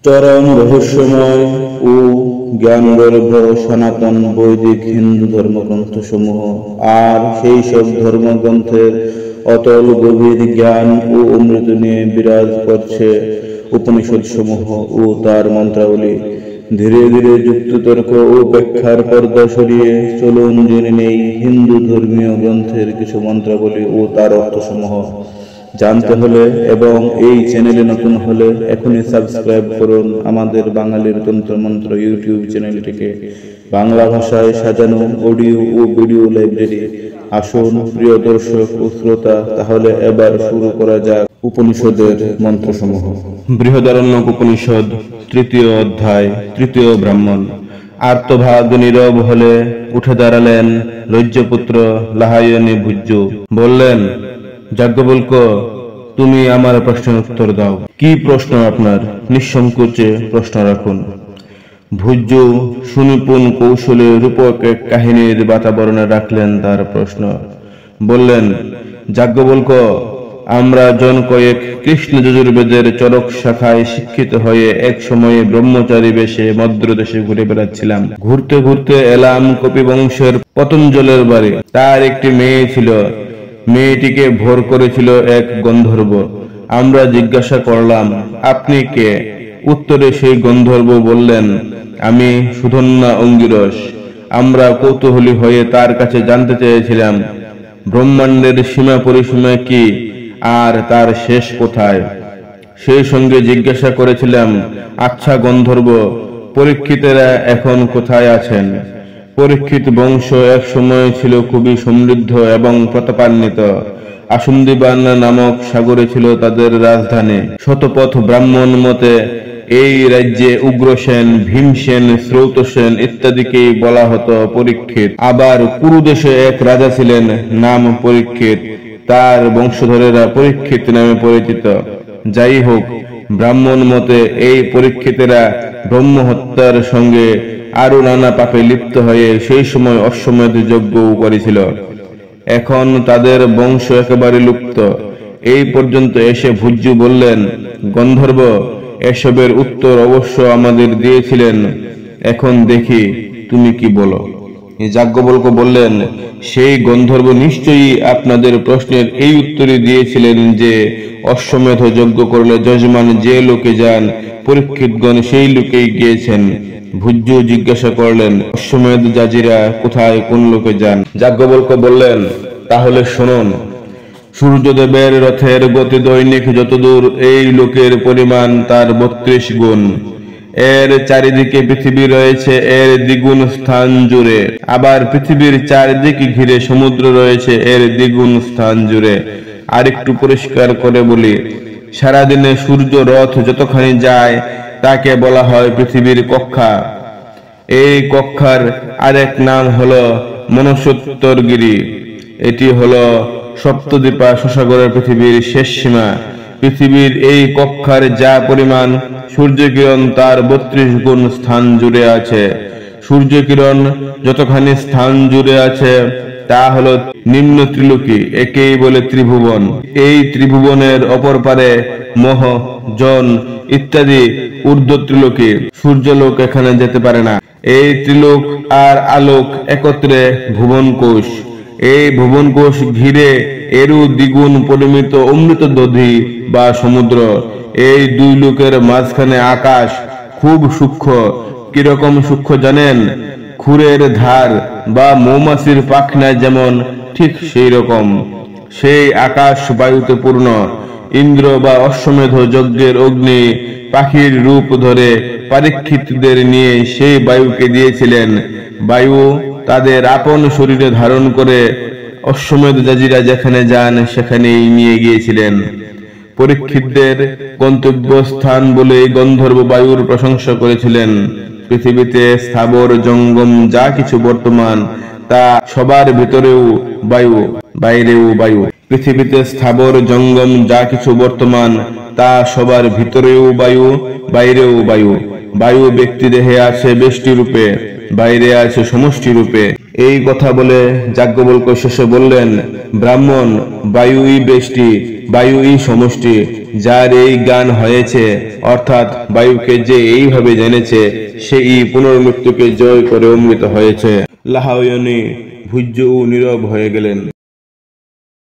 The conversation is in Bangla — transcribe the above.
চরম রহস্যময় ও জ্ঞানগর্ভ সনাতন বৈদিক হিন্দু ধর্মগ্রন্থসমূহ আর সেই সব ধর্মগ্রন্থের অতল গভীর জ্ঞান ও অমৃত নিয়ে বিরাজ করছে উপনিষদসমূহ ও তার মন্ত্রাবলী। ধীরে ধীরে যুক্তিতর্ক ও ব্যাখ্যার পর্দা সরিয়ে চলুন জেনে নেই হিন্দু ধর্মীয় গ্রন্থের কিছু মন্ত্রাবলী ও তার অর্থসমূহ। জানতে হলে এবং এই চ্যানেলে নতুন হলে এখনই সাবস্ক্রাইব করুন আমাদের বাঙালির তন্ত্রমন্ত্র ইউটিউব চ্যানেলটিকে। বাংলা ভাষায় সাজানো অডিও ও ভিডিও লাইব্রেরি। আসুন প্রিয় দর্শক ও শ্রোতা, তাহলে এবার শুরু করা যাক উপনিষদের মন্ত্রসমূহ। বৃহদারণ্যক উপনিষদ, তৃতীয় অধ্যায়, তৃতীয় ব্রাহ্মণ। আর্তভাগ নীরব হলে উঠে দাঁড়ালেন লজ্জপুত্র লাহায়নী ভুজ্জু। বললেন, যাজ্ঞবল্ক্য, তুমি আমার প্রশ্নের উত্তর দাও। কি প্রশ্ন আপনার? নিঃসংকোচে প্রশ্ন রাখুন। ভুজ্জু সুনিপুণ কৌশলে রূপক এক কাহিনীর বাতাবরণে রাখলেন তার প্রশ্ন। বললেন, যাজ্ঞবল্ক্য, আমরা জন কয়েক কৃষ্ণ যজুর্বেদের চরক শাখায় শিক্ষিত হয়ে এক সময়ে ব্রহ্মচারী বেশে মদ্রদেশে ঘুরে বেড়াচ্ছিলাম। ঘুরতে ঘুরতে এলাম কপিবংশের পতঞ্জলের বাড়ি। তার একটি মেয়ে ছিল। মেয়েটিকে ভোর করেছিল এক গন্ধর্ব। আমরা জিজ্ঞাসা করলাম, আপনি কে? উত্তরে সেই গন্ধর্ব বললেন, আমি সুধন্যা অঙ্গিরস। আমরা কৌতূহলী হয়ে তার কাছে জানতে চেয়েছিলাম, ব্রহ্মাণ্ডের সীমা পরিসীমা কি আর তার শেষ কোথায়। সেই সঙ্গে জিজ্ঞাসা করেছিলাম, আচ্ছা গন্ধর্ব, পরীক্ষিতেরা এখন কোথায় আছেন? পরীক্ষিত বংশ এক সময় ছিল খুবই সমৃদ্ধ এবং প্রতাপান্বিত। আসুন্দিবান নামক সাগরে ছিল তাদের রাজধানী। শতপথ ব্রাহ্মণ মতে এই রাজ্যে উগ্রসেন, ভীমসেন, শ্রৌতসেন ইত্যাদিকেই বলা হতো পরীক্ষিত। আবার কুরুদেশে এক রাজা ছিলেন, নাম পরীক্ষিত। তার বংশধরেরা পরীক্ষিত নামে পরিচিত। যাই হোক, ব্রাহ্মণ মতে এই পরীক্ষিতেরা ব্রহ্ম হত্যার সঙ্গে আরো নানা পাপে লিপ্ত হয়ে সেই সময় অশ্বমেধ যজ্ঞ করেছিল। এখন তাদের বংশ একেবারে লুপ্ত। এই পর্যন্ত এসে ভুজ্জু বললেন, গন্ধর্ব, এসবের উত্তর অবশ্য আমাদের দিয়েছিলেন, এখন দেখি তুমি কি বলো। যাজ্ঞবল্ক্য বললেন, সেই গন্ধর্ব নিশ্চয়ই আপনাদের প্রশ্নের এই উত্তরই দিয়েছিলেন যে অশ্বমেধ যজ্ঞ করলে যজমান যে লোকে যান, পরীক্ষিতগণ সেই লোকেই গিয়েছেন। ভুজ্জু জিজ্ঞাসা করলেন, অশ্বমেধ যাজীরা কোথায়, কোন লোকে যান? যাজ্ঞবল্ক্য বললেন, তাহলে শুনুন। সূর্যদেবের রথের গতি দৈনিক যতদূর, এই লোকের পরিমাণ তার 32 গুণ। এর চারিদিকে পৃথিবী রয়েছে এর দ্বিগুণ স্থান জুড়ে। আবার পৃথিবীর চারিদিকে ঘিরে সমুদ্র রয়েছে এর দ্বিগুণ স্থান জুড়ে। আর একটু পরিষ্কার করে বলি, সারাদিনে সূর্য রথ যতখানি যায় তাকে বলা হয় পৃথিবীর কক্ষা। এই কক্ষার আরেক নাম হলো মনসোত্তরগিরি। এটি হলো সপ্তদ্বীপা শশাগরের পৃথিবীর শেষ সীমা। পৃথিবীর এই কক্ষার যা পরিমাণ, সূর্যকিরণ তার 32 গুণ স্থান জুড়ে আছে। সূর্যকিরণ যতখানি স্থান জুড়ে আছে তা হলো নিম্ন ত্রিলোকী, একেই বলে ত্রিভুবন। এই ত্রিভুবনের অপর পারে মোহ, জন ইত্যাদি ঊর্ধ্ব ত্রিলোকী। সূর্যলোক এখানে যেতে পারে না। এই ত্রিলোক আর আলোক একত্রে ভুবন কোষ। এই ভুবন কোষ ঘিরে এরু দ্বিগুণ পরিমিত অমৃত দধি বা সমুদ্র। এই দুই লোকের মাঝখানে আকাশ, খুব সূক্ষ্ম। কিরকম সূক্ষ্ম জানেন? খুরের ধার বা মৌমাছির পাখনা যেমন, ঠিক সেই রকম। সেই আকাশ বায়ুতে পূর্ণ। ইন্দ্র বা অশ্বমেধ যজ্ঞের অগ্নি পাখির রূপ ধরে পরীক্ষিতদের নিয়ে সেই বায়ুকে দিয়েছিলেন। বায়ু তাদের আপন শরীরে ধারণ করে অশ্বমেধ যাজীরা যেখানে যান সেখানেই নিয়ে গিয়েছিলেন। পরীক্ষিতদের গন্তব্য স্থান বলে গন্ধর্ব বায়ুর প্রশংসা করেছিলেন। পৃথিবীতে স্থাবর জঙ্গম যা কিছু বর্তমান তা সবার ভিতরেও বায়ু, বাইরেও বায়ু। পৃথিবীতে স্থাবর জঙ্গম যা কিছু বর্তমান তা সবার ভিতরেও বায়ু, বাইরেও বায়ু। বায়ু ব্যক্তি দেহে আছে বেষ্টি রূপে, বাইরে আছে সমষ্টি রূপে। এই কথা বলে যাজ্ঞবল্ক্য শেষে বললেন, ব্রাহ্মণ, বায়ুই ব্যষ্টি, বায়ুই সমষ্টি। যার এই জ্ঞান হয়েছে, অর্থাৎ বায়ুকে যে এইভাবে জেনেছে, সেই পুনর্মৃত্যুকে জয় করে অমৃত হয়েছে। লাহায়নী ভুজ্য ও নীরব হয়ে গেলেন।